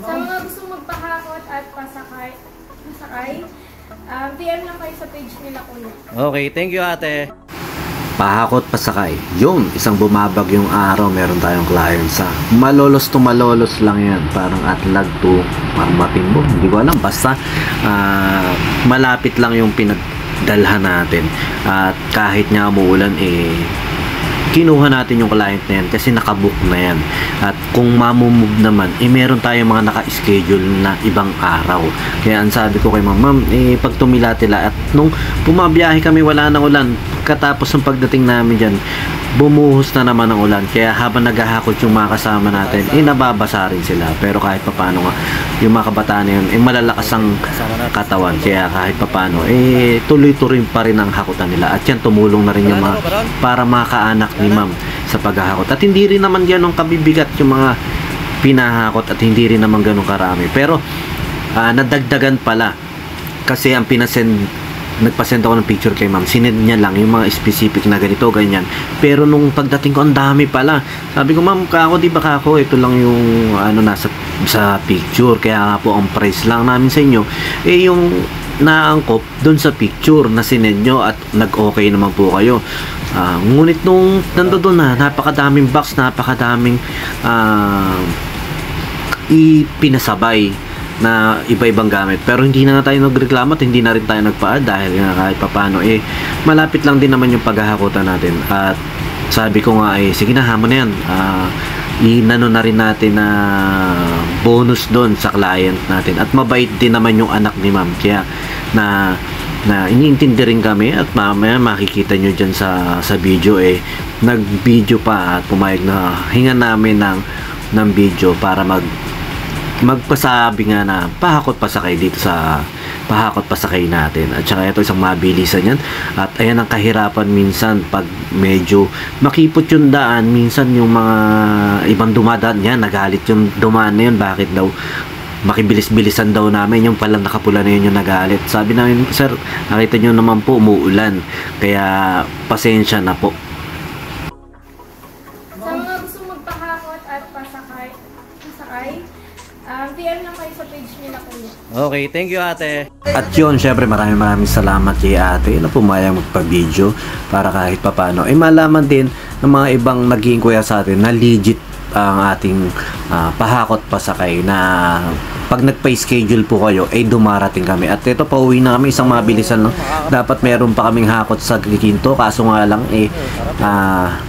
Sa mga gusto magpahakot at pasakay, PM lang kayo sa page nila kuya. Okay, thank you ate. Pahakot pasakay. Yun, isang bumabagyong araw, meron tayong client sa malolos to malolos lang yan. Parang Atlag to Matimbo. Hindi ko alam. Basta malapit lang yung pinagdalhan natin. At kahit nga umuulan, kinuha natin yung client na yan kasi nakabook na yan. At kung mamumove naman, meron tayong mga naka-schedule na ibang araw. Kaya ang sabi ko kay ma'am, pag tumila-tila at nung pumabiyahe kami wala nang ulan, katapos ng pagdating namin dyan, bumuhos na naman ang ulan. Kaya habang naghahakot yung mga kasama natin, nababasa rin sila. Pero kahit papano nga, yung mga kabataan na yun, malalakas ang katawan. Kaya kahit papano, tuloy-tuloy pa rin ang hakutan nila. At yan, tumulong na rin yung mga para makaanak ni ma'am sa paghahakot. At hindi rin naman ganun kabibigat yung mga pinahakot at hindi rin naman ganun karami. Pero, nadagdagan pala. Kasi ang nagpasend ako ng picture kay ma'am, sinend niya lang yung mga specific na ganito, ganyan. Pero nung pagdating ko, ang dami pala. Sabi ko, ma'am, di ba kako, ito lang yung nasa sa picture. Kaya nga po, ang price lang namin sa inyo, yung naangkop doon sa picture na sinend nyo at nag-okay naman po kayo. Ngunit nung nandoon na, napakadaming box, napakadaming ipinasabay na iba-ibang gamit. Pero hindi na tayo nagreklamo at hindi na rin tayo nagpa-add dahil nga kahit papano malapit lang din naman yung paghahakutan natin. At sabi ko nga sige na, hamon na yan. Inano na rin natin na bonus doon sa client natin. At mabait din naman yung anak ni ma'am. Kaya na iniintindi rin kami at mamaya makikita nyo dyan sa video nag-video pa at pumayag na hingan namin ng video para magpasabi nga na pahakot pasakay dito sa pahakot pasakay natin. At saka ito isang mabilisan yan. At ayan ang kahirapan minsan pag medyo makipot yung daan, minsan yung mga ibang dumadaan yan, nagalit yung dumaan na yun, bakit daw makibilis-bilisan daw namin, yung palang nakapula na yun yung nagalit. Sabi namin, sir, nakita nyo naman po umuulan, kaya pasensya na po. Sa mga gusto magpahakot at pasakay, PM lang kayo sa page nila kuya. Okay, thank you ate. At yun, syempre maraming salamat kay ate na pumayag magpa-video para kahit papano malaman din ng mga ibang naging kuya sa atin na legit ang ating pahakot pasakay na pag nagpa-schedule po kayo dumarating kami. At ito, pauwi na kami, isang mabilisan lang. Dapat meron pa kaming hakot sa Quinto, kaso nga lang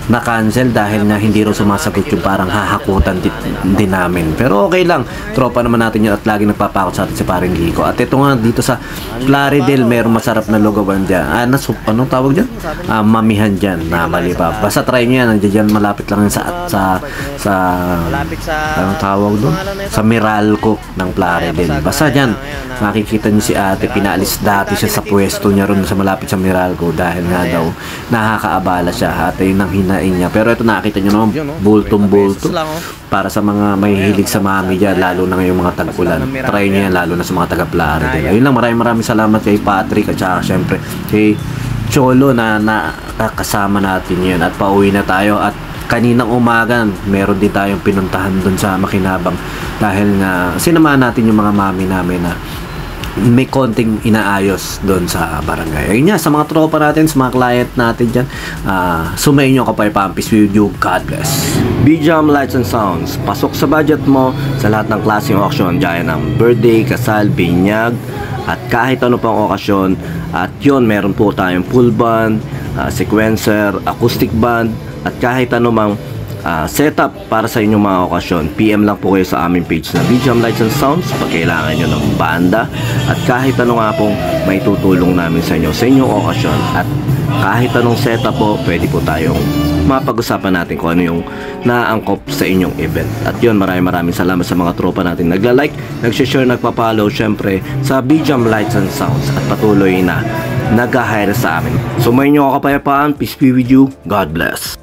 na-cancel dahil nga hindi rin sumasagot yung parang hahakutan din namin. Pero okay lang, tropa naman natin yun at lagi nagpapakot sa atin si Paring Kiko. At ito nga dito sa Plaridel, meron masarap na lugawan dyan. Anong tawag dyan? Mamihan dyan, na mali pa. Basta try nyo yan, nandiyan dyan, malapit lang yun sa anong tawag doon? Sa Meralco ng Plaridel. Basta dyan, makikita nyo si ate, pinaalis dati siya sa pwesto niya ron sa malapit sa Meralco dahil nga daw nakakaabala siya at nang hinain niya. Pero ito nakita nyo naman, bultong-bulto para sa mga may hilig sa mami dyan, lalo na ngayong mga tag-ulan. Try nyo yan, lalo na sa mga taga-Plaridel. Ayun lang, maraming salamat kay Patrick at saka syempre kay Cholo na nakasama natin yun. At pauwi na tayo at kaninang umaga, meron din tayong pinuntahan doon sa Makinabang dahil nga sinamahan natin yung mga mami namin na may konting inaayos doon sa barangay. Ayun nga, sa mga tropa natin, sa mga client natin dyan, sumayin nyo kapayapaan. Peace with you. God bless. BJAM Lights and Sounds. Pasok sa budget mo sa lahat ng klaseng auction, gaya ng birthday, kasal, binyag, at kahit ano pang okasyon. At yun, meron po tayong full band, sequencer, acoustic band, at kahit anumang setup para sa inyong mga okasyon. PM lang po kayo sa aming page na BJAM Lights and Sounds pag kailangan nyo ng banda at kahit ano nga pong may tutulong namin sa inyo sa inyong okasyon. At kahit anong setup po, pwede po tayong mapag-usapan natin kung ano yung naangkop sa inyong event. At yun, maraming salamat sa mga tropa natin nagla-like, nag-share, nagpa-follow syempre sa BJAM Lights and Sounds at patuloy na nag-hire sa amin. So may nyo kapayapaan. Peace be with you. God bless.